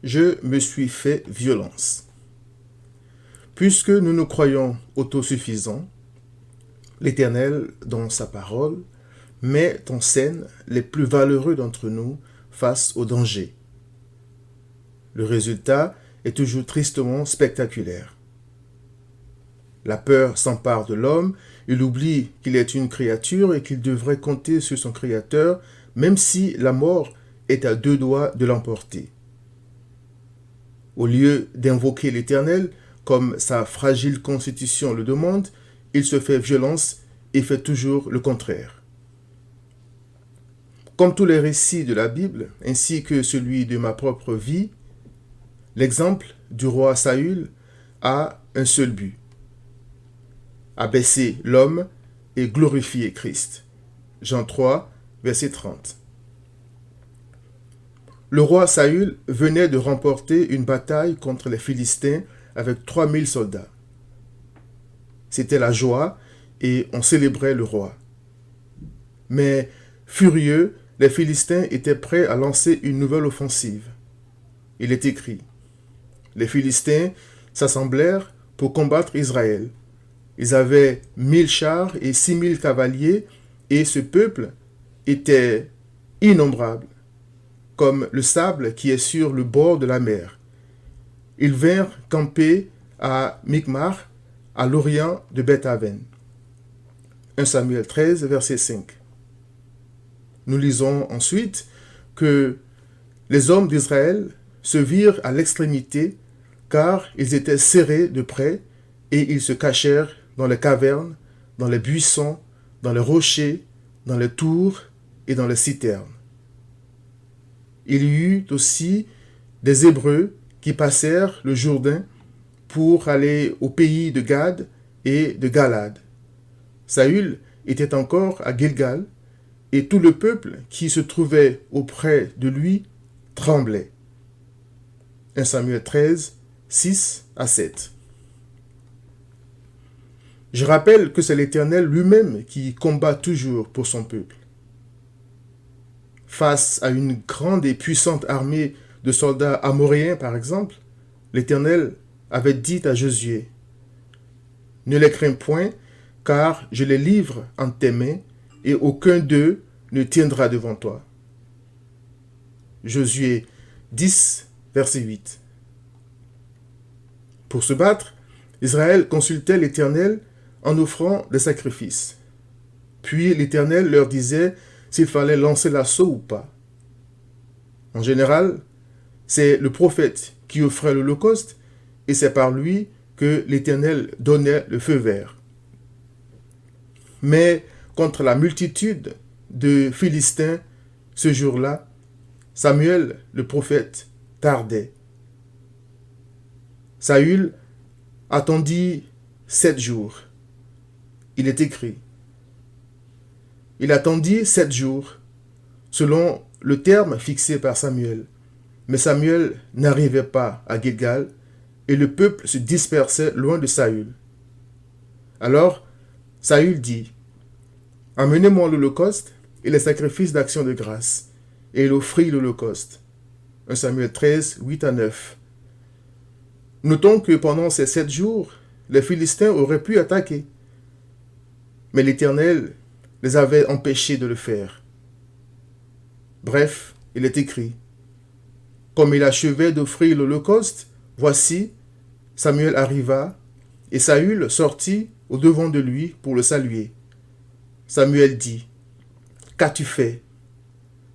je me suis fait violence. Puisque nous nous croyons autosuffisants, l'Éternel, dans sa parole, met en scène les plus valeureux d'entre nous face au danger. Le résultat est toujours tristement spectaculaire. La peur s'empare de l'homme, il oublie qu'il est une créature et qu'il devrait compter sur son Créateur, même si la mort est à 2 doigts de l'emporter. Au lieu d'invoquer l'Éternel, comme sa fragile constitution le demande, il se fait violence et fait toujours le contraire. Comme tous les récits de la Bible, ainsi que celui de ma propre vie, l'exemple du roi Saül a un seul but: abaisser l'homme et glorifier Christ. Jean 3, verset 30. Le roi Saül venait de remporter une bataille contre les Philistins avec 3000 soldats. C'était la joie et on célébrait le roi. Mais furieux, les Philistins étaient prêts à lancer une nouvelle offensive. Il est écrit: les Philistins s'assemblèrent pour combattre Israël. Ils avaient 1000 chars et 6000 cavaliers, et ce peuple était innombrable, comme le sable qui est sur le bord de la mer. Ils vinrent camper à Micmar, à l'orient de Beth-Aven. 1 Samuel 13, verset 5. Nous lisons ensuite que les hommes d'Israël se virent à l'extrémité, car ils étaient serrés de près, et ils se cachèrent dans les cavernes, dans les buissons, dans les rochers, dans les tours et dans les citernes. Il y eut aussi des Hébreux qui passèrent le Jourdain pour aller au pays de Gad et de Galad. Saül était encore à Gilgal, et tout le peuple qui se trouvait auprès de lui tremblait. 1 Samuel 13, 6 à 7. Je rappelle que c'est l'Éternel lui-même qui combat toujours pour son peuple. Face à une grande et puissante armée de soldats amoréens, par exemple, l'Éternel avait dit à Josué: « Ne les crains point, car je les livre en tes mains, et aucun d'eux ne tiendra devant toi. » Josué 10, verset 8. Pour se battre, Israël consultait l'Éternel en offrant des sacrifices. Puis l'Éternel leur disait s'il fallait lancer l'assaut ou pas. En général, c'est le prophète qui offrait l'holocauste, et c'est par lui que l'Éternel donnait le feu vert. Mais contre la multitude de Philistins, ce jour-là, Samuel, le prophète, tardait. Saül attendit 7 jours. Il est écrit: il attendit 7 jours, selon le terme fixé par Samuel. Mais Samuel n'arrivait pas à Gilgal, et le peuple se dispersait loin de Saül. Alors Saül dit: amenez-moi l'holocauste et les sacrifices d'action de grâce. Et il offrit l'holocauste. 1 Samuel 13, 8 à 9. Notons que pendant ces 7 jours, les Philistins auraient pu attaquer. Mais l'Éternel les avait empêchés de le faire. Bref, il est écrit: comme il achevait d'offrir l'holocauste, voici, Samuel arriva, et Saül sortit au-devant de lui pour le saluer. Samuel dit: qu'as-tu fait?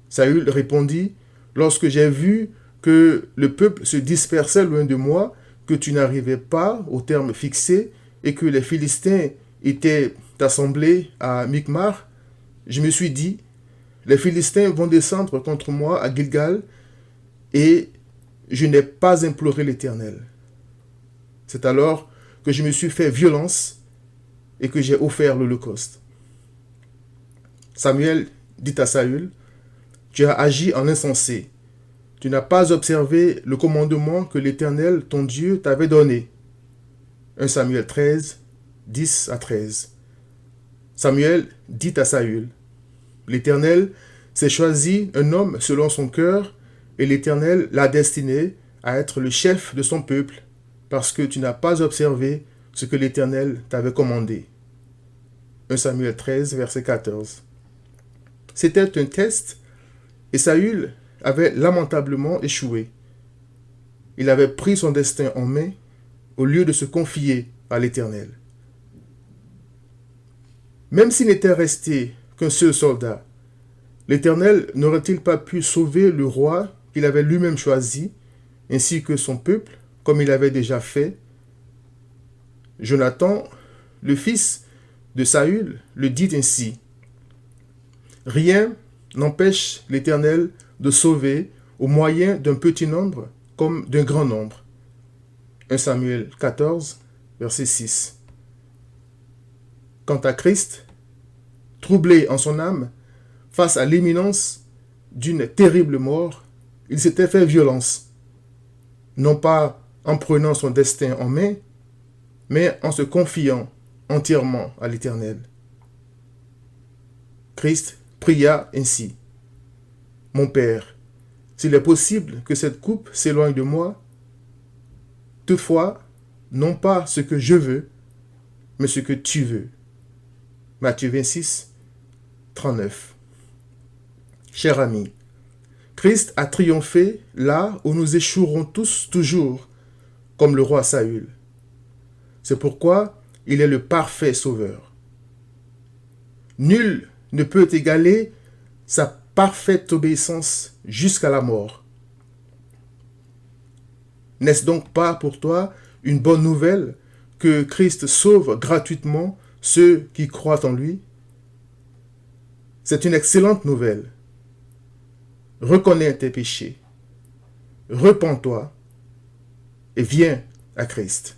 Saül répondit: lorsque j'ai vu que le peuple se dispersait loin de moi, que tu n'arrivais pas au terme fixé, et que les Philistins étaient assemblés à Micmar, je me suis dit: les Philistins vont descendre contre moi à Gilgal, et je n'ai pas imploré l'Éternel. C'est alors que je me suis fait violence et que j'ai offert l'holocauste. Samuel dit à Saül: tu as agi en insensé. Tu n'as pas observé le commandement que l'Éternel, ton Dieu, t'avait donné. 1 Samuel 13, 10 à 13. Samuel dit à Saül: l'Éternel s'est choisi un homme selon son cœur, et l'Éternel l'a destiné à être le chef de son peuple parce que tu n'as pas observé ce que l'Éternel t'avait commandé. 1 Samuel 13, verset 14. C'était un test et Saül avait lamentablement échoué. Il avait pris son destin en main au lieu de se confier à l'Éternel. Même s'il n'était resté qu'un seul soldat, l'Éternel n'aurait-il pas pu sauver le roi qu'il avait lui-même choisi, ainsi que son peuple, comme il avait déjà fait? Jonathan, le fils de Saül, le dit ainsi: « Rien n'empêche l'Éternel de sauver au moyen d'un petit nombre comme d'un grand nombre. » 1 Samuel 14, verset 6. Quant à Christ, troublé en son âme, face à l'imminence d'une terrible mort, il s'était fait violence, non pas en prenant son destin en main, mais en se confiant entièrement à l'Éternel. Christ pria ainsi: « Mon Père, s'il est possible que cette coupe s'éloigne de moi, toutefois, non pas ce que je veux, mais ce que tu veux. » Matthieu 26, 39. Cher ami, Christ a triomphé là où nous échouerons tous toujours, comme le roi Saül. C'est pourquoi il est le parfait sauveur. Nul ne peut égaler sa parfaite obéissance jusqu'à la mort. N'est-ce donc pas pour toi une bonne nouvelle que Christ sauve gratuitement ceux qui croient en lui? C'est une excellente nouvelle. Reconnais tes péchés, repens-toi et viens à Christ.